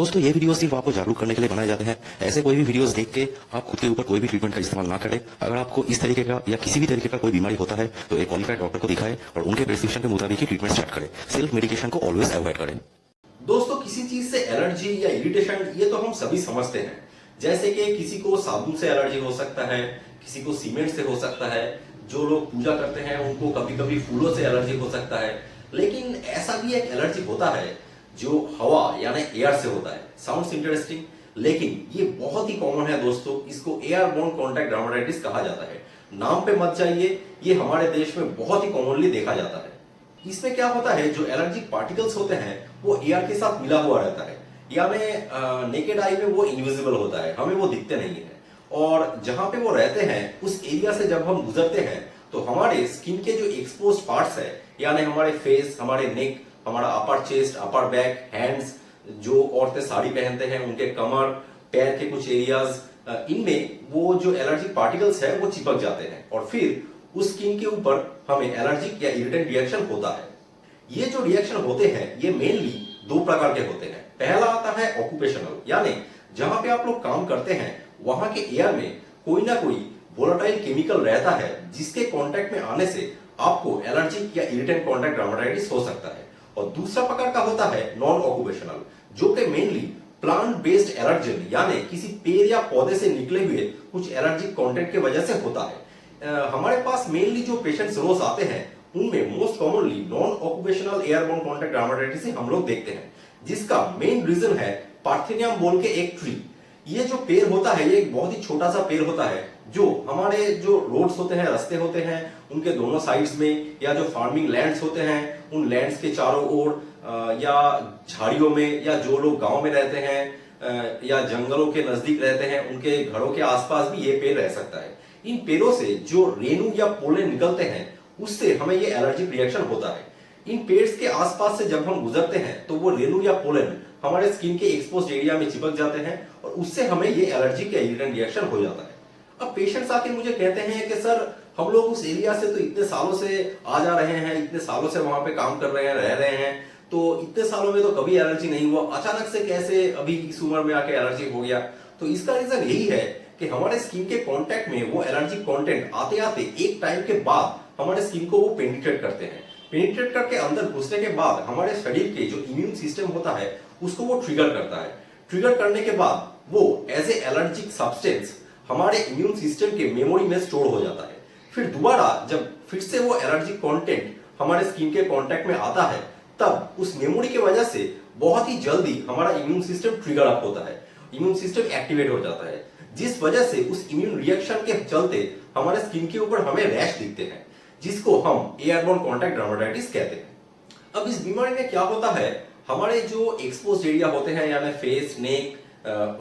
दोस्तों ये वीडियो सिर्फ आपको जागरूक करने के लिए बनाए जाते हैं। ऐसे कोई भी वीडियोस देख के आप खुद के ऊपर कोई भी ट्रीटमेंट का इस्तेमाल ना करें। अगर आपको इस तरीके का या किसी भी तरीके का कोई बीमारी होता है तो एक क्वालिफाइड डॉक्टर को दिखाएं और उनके प्रिस्क्रिप्शन के मुताबिक ही ट्रीटमेंट स्टार्ट करें। सेल्फ मेडिकेशन को ऑलवेज अवॉइड करें। दोस्तों किसी चीज से एलर्जी या इरिटेशन ये तो हम सभी समझते हैं। जैसे कि किसी को साबुन से एलर्जी हो सकता है, किसी को सीमेंट से हो सकता है, जो लोग पूजा करते हैं उनको कभी कभी फूलों से एलर्जी हो सकता है। लेकिन ऐसा भी एक एलर्जी होता है जो हवा यानी एयर से होता है। साउंड्स इंटरेस्टिंग, लेकिन ये बहुत ही कॉमन है दोस्तों। इसको एयरबोर्न कॉन्टैक्ट डर्मेटाइटिस कहा जाता है। नाम पे मत जाइए, ये हमारे देश में बहुत ही कॉमनली देखा जाता है। इसमें क्या होता है, जो एलर्जिक पार्टिकल्स होते हैं वो एयर के साथ मिला हुआ रहता है, यानी नेकेड आई में वो इनविजिबल होता है, हमें वो दिखते नहीं है। और जहां पे वो रहते हैं उस एरिया से जब हम गुजरते हैं तो हमारे स्किन के जो एक्सपोज पार्ट्स है, यानी हमारे फेस, हमारे नेक, हमारा अपर चेस्ट, अपर बैक, हैंड्स, जो औरतें साड़ी पहनते हैं उनके कमर, पैर के कुछ एरियाज, इनमें वो जो एलर्जिक पार्टिकल्स है वो चिपक जाते हैं और फिर उस स्किन के ऊपर हमें एलर्जिक या इरिटेंट रिएक्शन होता है। ये जो रिएक्शन होते हैं ये मेनली दो प्रकार के होते हैं। पहला आता है ऑक्यूपेशनल, यानी जहां पे आप लोग काम करते हैं वहां के एयर में कोई ना कोई वोलेटाइल केमिकल रहता है जिसके कांटेक्ट में आने से आपको एलर्जिक या इरिटेंट कॉन्टैक्ट डर्मेटाइटिस हो सकता है। और दूसरा प्रकार का होता है नॉन ऑक्यूपेशनल, जो कि मेनली प्लांट बेस्ड एलर्जन, यानी किसी पेड़ या पौधे से निकले हुए कुछ एलर्जिक कंटेंट की वजह से होता है। हमारे पास मेनली जो पेशेंट्स रोज आते हैं उनमें most commonly non occupational airborne contact dermatitis ही हम लोग देखते हैं, जिसका मेन रीजन है पार्थेनियम बोल के एक ट्री। ये जो पेड़ होता है ये एक बहुत ही छोटा सा पेड़ होता है जो हमारे जो रोड्स होते हैं, रास्ते होते हैं, उनके दोनों साइड्स में, या जो फार्मिंग लैंड्स होते हैं उन लैंड्स के चारों ओर, या झाड़ियों में, या जो लोग गांव में रहते हैं या जंगलों के नजदीक रहते हैं उनके घरों के आसपास भी ये पेड़ रह सकता है। इन पेड़ों से जो रेणु या पोलन निकलते हैं उससे हमें ये एलर्जिक रिएक्शन होता है। इन पेड़्स के आसपास से जब हम गुजरते हैं तो वो रेणु या पोलन हमारे स्किन के एक्सपोज्ड एरिया में चिपक जाते हैं और उससे हमें ये एलर्जिक या इरिटेंट रिएक्शन हो जाता है। अब पेशेंट्स आके मुझे कहते हैं कि सर हम लोग उस एरिया से तो इतने सालों से आ जा रहे हैं, इतने सालों से वहां पे काम कर रहे हैं, रह रहे हैं, तो इतने सालों में तो कभी एलर्जी नहीं हुआ, अचानक से कैसे अभी इस उम्र में आके एलर्जी हो गया। तो इसका रीजन यही है कि हमारे स्किन के कांटेक्ट में वो एलर्जिक कंटेंट आते आते एक टाइम के बाद हमारे स्किन को वो पेनिट्रेट करते हैं। पेनिट्रेट करके अंदर घुसने के बाद हमारे शरीर के जो इम्यून सिस्टम होता है उसको वो ट्रिगर करता है। ट्रिगर करने के बाद वो एज ए एलर्जिक सब्सटेंस हमारे इम्यून सिस्टम के मेमोरी में स्टोर हो जाता है। फिर दोबारा जब फिर से वो एलर्जिक कंटेंट हमारे स्किन के कांटेक्ट में आता है तब उस मेमोरी की वजह से बहुत ही जल्दी हमारा इम्यून सिस्टम ट्रिगर अप होता है, इम्यून सिस्टम एक्टिवेट हो जाता है, जिस वजह से उस इम्यून रिएक्शन के चलते हमारे स्किन के ऊपर हमें रैश दिखते हैं, जिसको हम एयरबोर्न कॉन्टैक्ट डर्मेटाइटिस कहते हैं। अब इस बीमारी में क्या होता है, हमारे जो एक्सपोज्ड एरिया होते हैं यानी face, neck,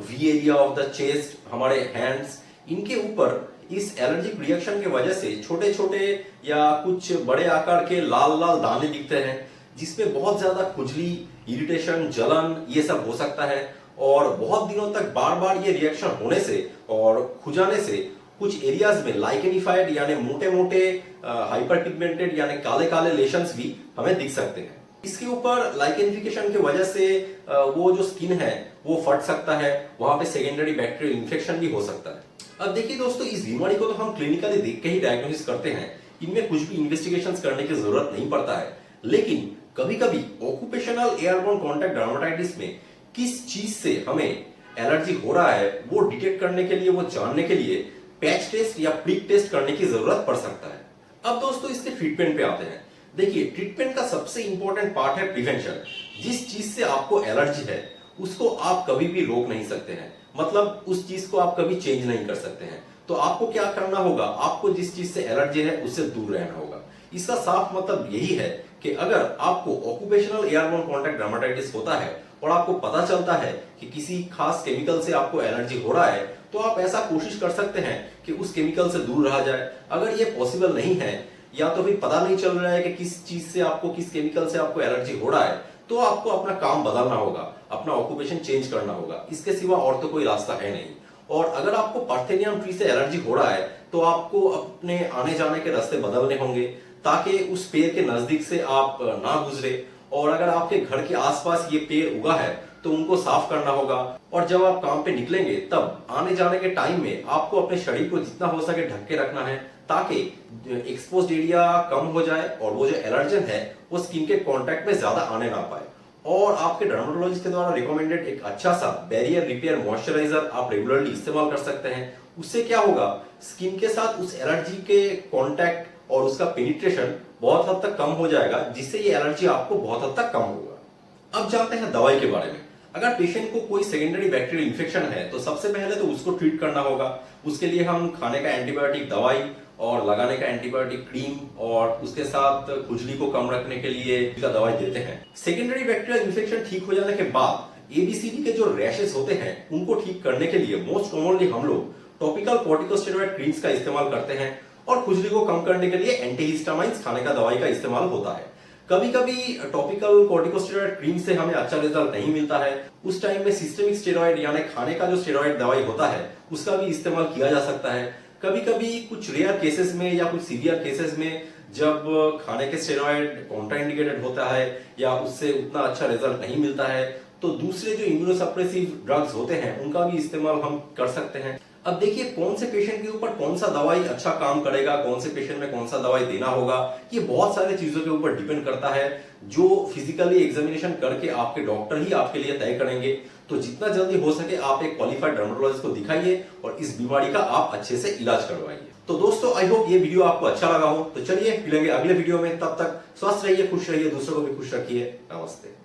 V area of the chest, हमारे हैंड्स, इनके ऊपर इस एलर्जिक रिएक्शन की वजह से छोटे छोटे या कुछ बड़े आकार के लाल लाल दाने दिखते हैं, जिसमें बहुत ज्यादा खुजली, इरिटेशन, जलन ये सब हो सकता है। और बहुत दिनों तक बार बार ये रिएक्शन होने से और खुजाने से कुछ एरियाज में लाइकेनिफाइड यानी मोटे मोटे हाइपर पिगमेंटेड यानी काले काले लेशंस भी हमें दिख सकते हैं। इसके ऊपर लाइकेनिफिकेशन की वजह से वो जो स्किन है वो फट सकता है, वहां पे सेकेंडरी बैक्टीरियल इन्फेक्शन भी हो सकता है। अब देखिए दोस्तों, इस बीमारी को तो हम क्लिनिकली देख के ही डायग्नोसिस करते हैं, इनमें कुछ भी इन्वेस्टिगेशंस करने की जरूरत नहीं पड़ता है। लेकिन कभी कभी ऑक्यूपेशनल एयरबोर्न कॉन्टैक्ट डर्मेटाइटिस में किस चीज से हमें एलर्जी हो रहा है वो डिटेक्ट करने के लिए, वो जानने के लिए पैच टेस्ट या प्रिक टेस्ट करने की जरूरत पड़ सकता है। अब दोस्तों इसके ट्रीटमेंट पे आते हैं। देखिए, ट्रीटमेंट का सबसे इंपॉर्टेंट पार्ट है प्रिवेंशन। जिस चीज से आपको एलर्जी है उसको आप कभी भी रोक नहीं सकते हैं, मतलब उस चीज को आप कभी चेंज नहीं कर सकते हैं। तो आपको क्या करना होगा, आपको जिस चीज से एलर्जी है उससे दूर रहना होगा। इसका साफ मतलब यही है कि अगर आपको ऑक्यूपेशनल एयरबोर्न कॉन्टैक्ट डर्मेटाइटिस होता है और आपको पता चलता है कि किसी खास केमिकल से आपको एलर्जी हो रहा है, तो आप ऐसा कोशिश कर सकते हैं कि उस केमिकल से दूर रहा जाए। अगर ये पॉसिबल नहीं है या तो फिर पता नहीं चल रहा है कि किस चीज से आपको, किस केमिकल से आपको एलर्जी हो रहा है, तो आपको अपना काम बदलना होगा, अपना ऑक्यूपेशन चेंज करना होगा। इसके सिवा और तो कोई रास्ता है नहीं। और अगर आपको पार्थेनियम ट्री से एलर्जी हो रहा है तो आपको अपने आने जाने के रास्ते बदलने होंगे ताकि उस पेड़ के नजदीक से आप ना गुजरे। और अगर आपके घर के आसपास ये पेड़ उगा है तो उनको साफ करना होगा। और जब आप काम पे निकलेंगे तब आने जाने के टाइम में आपको अपने शरीर को जितना हो सके ढक के रखना है, ताकि एक्सपोज्ड एरिया कम हो जाए और वो जो एलर्जन है वो स्किन के कांटेक्ट में ज्यादा आने ना पाए। और आपके डर्मेटोलॉजिस्ट के द्वारा रिकमेंडेड एक अच्छा सा बैरियर रिपेयर मॉइस्चराइजर आप रेगुलरली इस्तेमाल कर सकते हैं। उससे क्या होगा, स्किन के साथ उस एलर्जी के कांटेक्ट और उसका पेनिट्रेशन बहुत हद तक कम हो जाएगा, जिससे ये एलर्जी आपको बहुत हद तक कम होगा। अब जानते हैं दवाई के बारे में। अगर पेशेंट को कोई सेकेंडरी बैक्टीरियल इन्फेक्शन है तो सबसे पहले तो उसको ट्रीट करना होगा। उसके लिए हम खाने का एंटीबायोटिक दवाई और लगाने का एंटीबायोटिक क्रीम और उसके साथ खुजली को कम रखने के लिए का दवाई देते हैं। सेकेंडरी बैक्टीरियल इन्फेक्शन ठीक हो जाने के बाद एबीसीडी के जो रैशेस होते हैं उनको ठीक करने के लिए मोस्ट कॉमनली हम लोग टॉपिकल कॉर्टिकोस्टेरॉइड क्रीम्स का इस्तेमाल करते हैं और खुजली को कम करने के लिए एंटीहिस्टामाइन्स खाने का दवाई का इस्तेमाल होता है। कभी कभी टॉपिकल कॉर्टिकोस्टेरॉइड क्रीम से हमें अच्छा रिजल्ट नहीं मिलता है, उस टाइम में सिस्टेमिक स्टेरॉइड यानी खाने का जो स्टेरॉइड दवाई होता है उसका भी इस्तेमाल किया जा सकता है। कभी कभी कुछ रेयर केसेस में या कुछ सीवियर केसेस में जब खाने के स्टेरॉइड कॉन्ट्राइंडिकेटेड होता है या उससे उतना अच्छा रिजल्ट नहीं मिलता है तो दूसरे जो इम्यूनोसप्रेसिव ड्रग्स होते हैं उनका भी इस्तेमाल हम कर सकते हैं। अब देखिए कौन से पेशेंट के ऊपर कौन सा दवाई अच्छा काम करेगा, कौन से पेशेंट में कौन सा दवाई देना होगा, ये बहुत सारे चीजों के ऊपर डिपेंड करता है, जो फिजिकली एग्जामिनेशन करके आपके डॉक्टर ही आपके लिए तय करेंगे। तो जितना जल्दी हो सके आप एक क्वालिफाइड डर्मेटोलॉजिस्ट को दिखाइए और इस बीमारी का आप अच्छे से इलाज करवाइए। तो दोस्तों आई होप ये वीडियो आपको अच्छा लगा हो। तो चलिए मिलेंगे अगले वीडियो में, तब तक स्वस्थ रहिए, खुश रहिए, दूसरों को भी खुश रखिए। नमस्ते।